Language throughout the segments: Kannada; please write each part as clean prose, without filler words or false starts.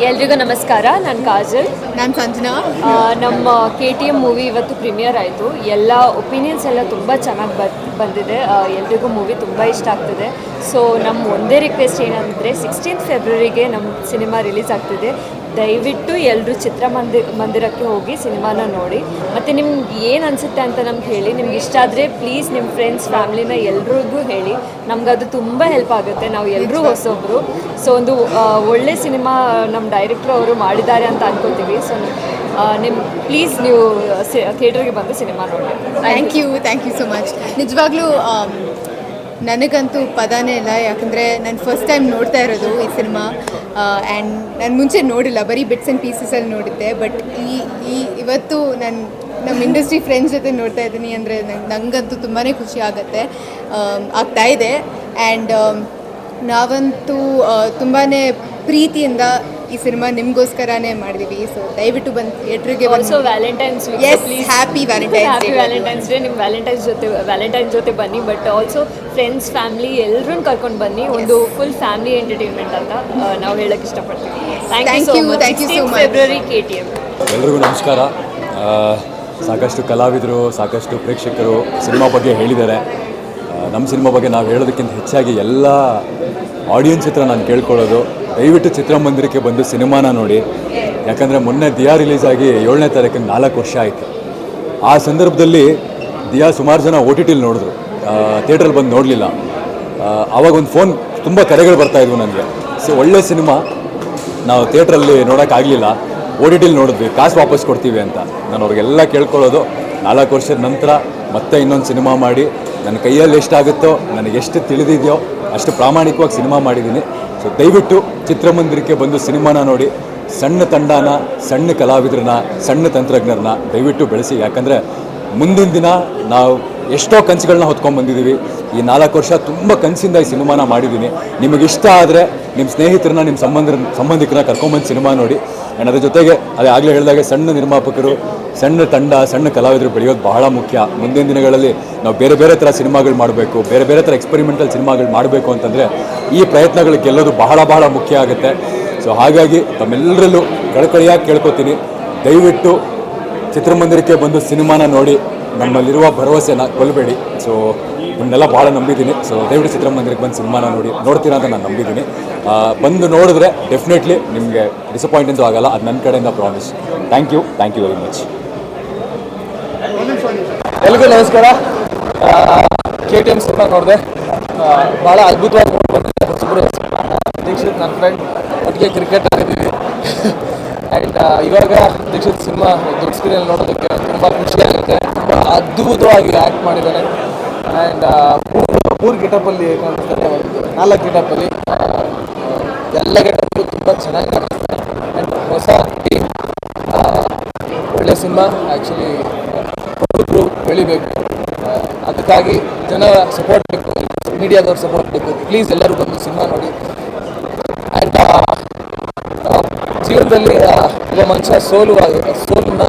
ಎಲ್ರಿಗೂ ನಮಸ್ಕಾರ. ನಾನು ಕಾಜಲ್. ನಾನು ಸಂಜನಾ. ನಮ್ಮ KTM ಮೂವಿ ಇವತ್ತು ಪ್ರೀಮಿಯರ್ ಆಯಿತು. ಎಲ್ಲ ಒಪಿನಿಯನ್ಸ್ ಎಲ್ಲ ತುಂಬ ಚೆನ್ನಾಗಿ ಬಂದಿದೆ. ಎಲ್ರಿಗೂ ಮೂವಿ ತುಂಬ ಇಷ್ಟ ಆಗ್ತಿದೆ. ಸೊ ನಮ್ಮ ಒಂದೇ ರಿಕ್ವೆಸ್ಟ್ ಏನಂದರೆ 16th ಫೆಬ್ರವರಿಗೆ ನಮ್ಮ ಸಿನಿಮಾ ರಿಲೀಸ್ ಆಗ್ತಿದೆ. ದಯವಿಟ್ಟು ಎಲ್ಲರೂ ಮಂದಿರಕ್ಕೆ ಹೋಗಿ ಸಿನಿಮಾನ ನೋಡಿ. ಮತ್ತು ನಿಮ್ಗೆ ಏನು ಅನಿಸುತ್ತೆ ಅಂತ ನಮ್ಗೆ ಹೇಳಿ. ನಿಮ್ಗೆ ಇಷ್ಟ ಆದರೆ ಪ್ಲೀಸ್ ನಿಮ್ಮ ಫ್ರೆಂಡ್ಸ್ ಫ್ಯಾಮ್ಲಿನ ಎಲ್ರಿಗೂ ಹೇಳಿ. ನಮಗದು ತುಂಬ ಹೆಲ್ಪ್ ಆಗುತ್ತೆ. ನಾವು ಎಲ್ಲರೂ ಹೊಸೊಬ್ಬರು. ಸೊ ಒಂದು ಒಳ್ಳೆ ಸಿನಿಮಾ ನಮ್ಮ ಡೈರೆಕ್ಟ್ರು ಅವರು ಮಾಡಿದ್ದಾರೆ ಅಂತ ಅನ್ಕೋತೀವಿ. ಸೊ ಪ್ಲೀಸ್ ನೀವು ಥಿಯೇಟರ್ಗೆ ಬಂದು ಸಿನಿಮಾ ನೋಡಿ. Thank you so much. ನಿಜವಾಗ್ಲೂ ನನಗಂತೂ ಪದಾನೇ ಇಲ್ಲ. ಯಾಕಂದರೆ ನಾನು ಫಸ್ಟ್ ಟೈಮ್ ನೋಡ್ತಾ ಇರೋದು ಈ ಸಿನಿಮಾ. ಆ್ಯಂಡ್ ನಾನು ಮುಂಚೆ ನೋಡಿಲ್ಲ, ಬರೀ ಬಿಟ್ಸ್ ಆ್ಯಂಡ್ ಪೀಸಸಲ್ಲಿ ನೋಡಿದ್ದೆ. ಬಟ್ ಇವತ್ತು ನಮ್ಮ ಇಂಡಸ್ಟ್ರಿ ಫ್ರೆಂಡ್ಸ್ ಜೊತೆ ನೋಡ್ತಾ ಇದ್ದೀನಿ ಅಂದರೆ ನನಗಂತೂ ತುಂಬಾ ಖುಷಿ ಆಗ್ತಾಯಿದೆ. ಆ್ಯಂಡ್ ನಾವಂತೂ ತುಂಬಾ ಪ್ರೀತಿಯಿಂದ ಈ ಸಿನಿಮಾ ನಿಮಗೋಸ್ಕರನೇ ಮಾಡಿದ್ದೀವಿ. ಸೊ ದಯವಿಟ್ಟು ಬಂದು ಥಿಯೇಟ್ರಿಗೆ also Valentine's happy Valentine's day. ನಿಮ್ಮ ವ್ಯಾಲೆಂಟೈನ್ಸ್ ಜೊತೆ ಬನ್ನಿ. ಬಟ್ ಆಲ್ಸೋ ಫ್ರೆಂಡ್ಸ್ ಫ್ಯಾಮಿಲಿ ಎಲ್ಲರೂ ಕರ್ಕೊಂಡು ಬನ್ನಿ. ಒಂದು ಫುಲ್ ಫ್ಯಾಮಿಲಿ ಎಂಟರ್ಟೈನ್ಮೆಂಟ್ ಅಂತ ನಾವು ಹೇಳಕ್ಕೆ ಇಷ್ಟಪಡ್ತೀವಿ. Thank you so much. February KTM. ಎಲ್ರಿಗೂ ನಮಸ್ಕಾರ. ಸಾಕಷ್ಟು ಕಲಾವಿದರು, ಸಾಕಷ್ಟು ಪ್ರೇಕ್ಷಕರು ಸಿನಿಮಾ ಬಗ್ಗೆ ಹೇಳಿದ್ದಾರೆ. ನಮ್ಮ ಸಿನಿಮಾ ಬಗ್ಗೆ ನಾವು ಹೇಳೋದಕ್ಕಿಂತ ಹೆಚ್ಚಾಗಿ ಎಲ್ಲ ಆಡಿಯನ್ಸ್ ಹತ್ರ ನಾನು ಕೇಳ್ಕೊಳ್ಳೋದು, ದಯವಿಟ್ಟು ಚಿತ್ರಮಂದಿರಕ್ಕೆ ಬಂದು ಸಿನಿಮಾನ ನೋಡಿ. ಯಾಕಂದರೆ ಮೊನ್ನೆ ದಿಯಾ ರಿಲೀಸ್ ಆಗಿ 7ನೇ ತಾರೀಕಿಗೆ 4 ವರ್ಷ ಆಯಿತು. ಆ ಸಂದರ್ಭದಲ್ಲಿ ದಿಯಾ ಸುಮಾರು ಜನ OTTಲಿ ನೋಡಿದ್ರು, ಥಿಯೇಟ್ರಲ್ಲಿ ಬಂದು ನೋಡಲಿಲ್ಲ. ಆವಾಗ ಒಂದು ಫೋನ್ ತುಂಬ ಕರೆಗಳು ಬರ್ತಾಯಿದ್ವು ನನಗೆ. ಸೊ ಒಳ್ಳೆ ಸಿನಿಮಾ ನಾವು ಥಿಯೇಟ್ರಲ್ಲಿ ನೋಡೋಕ್ಕಾಗಲಿಲ್ಲ, OTTಲಿ ನೋಡಿದ್ವಿ, ಕಾಸು ವಾಪಸ್ ಕೊಡ್ತೀವಿ ಅಂತ. ನಾನು ಅವ್ರಿಗೆಲ್ಲ ಕೇಳ್ಕೊಳ್ಳೋದು, 4 ವರ್ಷದ ನಂತರ ಮತ್ತೆ ಇನ್ನೊಂದು ಸಿನಿಮಾ ಮಾಡಿ ನನ್ನ ಕೈಯಲ್ಲಿ ಎಷ್ಟಾಗುತ್ತೋ, ನನಗೆ ಎಷ್ಟು ತಿಳಿದಿದೆಯೋ ಅಷ್ಟು ಪ್ರಾಮಾಣಿಕವಾಗಿ ಸಿನಿಮಾ ಮಾಡಿದ್ದೀನಿ. ಸೊ ದಯವಿಟ್ಟು ಚಿತ್ರಮಂದಿರಕ್ಕೆ ಬಂದು ಸಿನಿಮಾನ ನೋಡಿ. ಸಣ್ಣ ತಂಡನ, ಸಣ್ಣ ಕಲಾವಿದರನ್ನ, ಸಣ್ಣ ತಂತ್ರಜ್ಞರನ್ನ ದಯವಿಟ್ಟು ಬೆಳೆಸಿ. ಯಾಕಂದರೆ ಮುಂದಿನ ದಿನ ನಾವು ಎಷ್ಟೋ ಕನಸುಗಳನ್ನ ಹೊತ್ಕೊಂಡ್ಬಂದಿದ್ದೀವಿ. ಈ 4 ವರ್ಷ ತುಂಬ ಕನಸಿಂದ ಈ ಸಿನಿಮಾನ ಮಾಡಿದ್ದೀನಿ. ನಿಮಗಿಷ್ಟ ಆದರೆ ನಿಮ್ಮ ಸ್ನೇಹಿತರನ್ನ, ನಿಮ್ಮ ಸಂಬಂಧಿಕರನ್ನ ಕರ್ಕೊಂಬಂದು ಸಿನಿಮಾ ನೋಡಿ. ಆ್ಯಂಡ್ ಅದ್ರ ಜೊತೆಗೆ ಅದೇ ಆಗಲೇ ಹೇಳಿದಾಗೆ ಸಣ್ಣ ನಿರ್ಮಾಪಕರು, ಸಣ್ಣ ತಂಡ, ಸಣ್ಣ ಕಲಾವಿದರು ಬೆಳೆಯೋದು ಬಹಳ ಮುಖ್ಯ. ಮುಂದಿನ ದಿನಗಳಲ್ಲಿ ನಾವು ಬೇರೆ ಬೇರೆ ಥರ ಸಿನಿಮಾಗಳು ಮಾಡಬೇಕು, ಬೇರೆ ಬೇರೆ ಥರ ಎಕ್ಸ್ಪೆರಿಮೆಂಟಲ್ ಸಿನಿಮಾಗಳು ಮಾಡಬೇಕು ಅಂತಂದರೆ ಈ ಪ್ರಯತ್ನಗಳು ಗೆಲ್ಲೋದು ಬಹಳ ಬಹಳ ಮುಖ್ಯ ಆಗುತ್ತೆ. ಸೊ ಹಾಗಾಗಿ ತಮ್ಮೆಲ್ಲರಲ್ಲೂ ಕಳಕಳಿಯಾಗಿ ಕೇಳ್ಕೊತೀನಿ, ದಯವಿಟ್ಟು ಚಿತ್ರಮಂದಿರಕ್ಕೆ ಬಂದು ಸಿನಿಮಾನ ನೋಡಿ. ನಮ್ಮಲ್ಲಿರುವ ಭರವಸೆನ ಕೊಲ್ಲಬೇಡಿ. ಸೊ ಇವನ್ನೆಲ್ಲ ಭಾಳ ನಂಬಿದ್ದೀನಿ. ಸೊ ದಯವಿಟ್ಟು ಚಿತ್ರಮಂದಿರಕ್ಕೆ ಬಂದು ಸಿನಿಮಾನ ನೋಡ್ತೀರಾ ಅಂತ ನಾನು ನಂಬಿದ್ದೀನಿ. ಬಂದು ನೋಡಿದ್ರೆ ಡೆಫಿನೆಟ್ಲಿ ನಿಮಗೆ ಡಿಸಪಾಯಿಂಟ್ ಅಂತೂ ಆಗಲ್ಲ, ಅದು ನನ್ನ ಕಡೆಯಿಂದ promise. Thank you very much. ಎಲ್ರಿಗೂ ನಮಸ್ಕಾರ. KTM ಸಿನಿಮಾ ನೋಡಿದೆ, ಭಾಳ ಅದ್ಭುತವಾಗಿ ನೋಡ್ಬಂದಿದ್ದೆ. ಹೊಸಬ್ರು ದೀಕ್ಷಿತ್ ನನ್ನ ಫ್ರೆಂಡ್, ಒಟ್ಟಿಗೆ ಕ್ರಿಕೆಟ್ ಆಡಿದ್ದೀವಿ. ಆ್ಯಂಡ್ ಇವಾಗ ದೀಕ್ಷಿತ್ ಸಿನಿಮಾ ದೊಡ್ಡ ಸ್ಕ್ರೀನಲ್ಲಿ ನೋಡೋದಕ್ಕೆ ತುಂಬ ಖುಷಿಯಾಗುತ್ತೆ. ತುಂಬ ಅದ್ಭುತವಾಗಿ ಆ್ಯಕ್ಟ್ ಮಾಡಿದ್ದಾನೆ. ಆ್ಯಂಡ್ ಮೂರು ಗೆಟಪ್ಪಲ್ಲಿ ಕಾಣಿಸ್ತಾರೆ, 4 ಗೆಟಪ್ಪಲ್ಲಿ ಎಲ್ಲ ಗೆಟಪ್ಪು ತುಂಬ ಚೆನ್ನಾಗಿ ಕಾಣಿಸ್ತಾರೆ. ಆ್ಯಂಡ್ ಹೊಸ ಟೀಮ್, ಒಳ್ಳೆ ಸಿನಿಮಾ. ಆ್ಯಕ್ಚುಲಿ ಹುಡುಗರು ಬೆಳಿಬೇಕು, ಅದಕ್ಕಾಗಿ ಜನರ ಸಪೋರ್ಟ್ ಬೇಕು, ಮೀಡಿಯಾದವ್ರ ಸಪೋರ್ಟ್ ಬೇಕು. ಪ್ಲೀಸ್ ಎಲ್ಲರೂ ಬಂದು ಸಿನಿಮಾ ನೋಡಿ. ಆ್ಯಂಡ್ ಜೀವನದಲ್ಲಿ ಒಬ್ಬ ಮನುಷ್ಯ ಸೋಲನ್ನ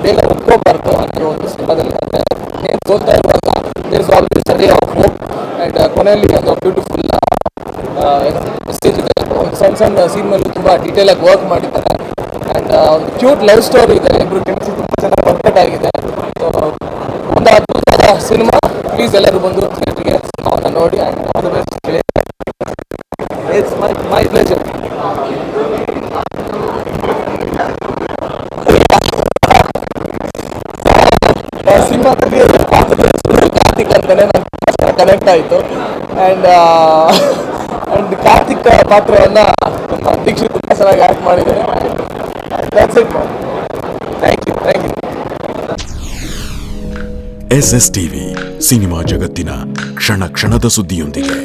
ಬೇಗ ಒಪ್ಕೋಬಾರ್ದು ಅನ್ನೋ ಒಂದು ಸಿನಿಮಾದಲ್ಲಿ. ಅಂದರೆ ಏನು ಸೋಲ್ತಾ ಇರುವಾಗ there is always a ray of hope. And ಕೊನೆಯಲ್ಲಿ ಒಂದು ಬ್ಯೂಟಿಫುಲ್ ಮೆಸೇಜ್ ಇದೆ. ಒಂದು ಸಣ್ಣ ಸೀನ್ ಮೇಲೂ ತುಂಬ ಡೀಟೇಲಾಗಿ ವರ್ಕ್ ಮಾಡಿದ್ದಾರೆ. ಆ್ಯಂಡ್ ಒಂದು ಕ್ಯೂಟ್ ಲವ್ ಸ್ಟೋರಿ ಇದೆ. ಇಬ್ಬರು ಕೆಮಿಸ್ಟ್ರಿ ತುಂಬ ಚೆನ್ನಾಗಿ ಪರ್ಫೆಕ್ಟ್ ಆಗಿದೆ. ಸೊ ಒಂದು ಅದ್ಭುತವಾದ ಸಿನಿಮಾ. ಪ್ಲೀಸ್ ಎಲ್ಲರೂ ಬಂದು ಥಿಯೇಟ್ರಿಗೆ ಸಿನಿಮಾವನ್ನು ನೋಡಿ. ಆ್ಯಂಡ್ ಆಲ್ ದ ಬೆಸ್ಟ್ ಹೇಳಿ. It's my pleasure. ಸಿನಿಮಾದಲ್ಲಿ ಕಾರ್ತಿಕ್ ಅಂತಲೇ ನಾನು ಕನೆಕ್ಟ್ ಆಯಿತು. ಆ್ಯಂಡ್ ಕಾರ್ತಿಕ್ ಪಾತ್ರವನ್ನು ನಮ್ಮ ದೀಕ್ಷಿತ್ ತುಂಬ ಚೆನ್ನಾಗಿ ಆ್ಯಕ್ಟ್ ಮಾಡಿದ್ದಾರೆ. That's it. Thank you. SSTV cinema ಜಗತ್ತಿನ ಕ್ಷಣ ಕ್ಷಣದ ಸುದ್ದಿಯೊಂದಿಗೆ.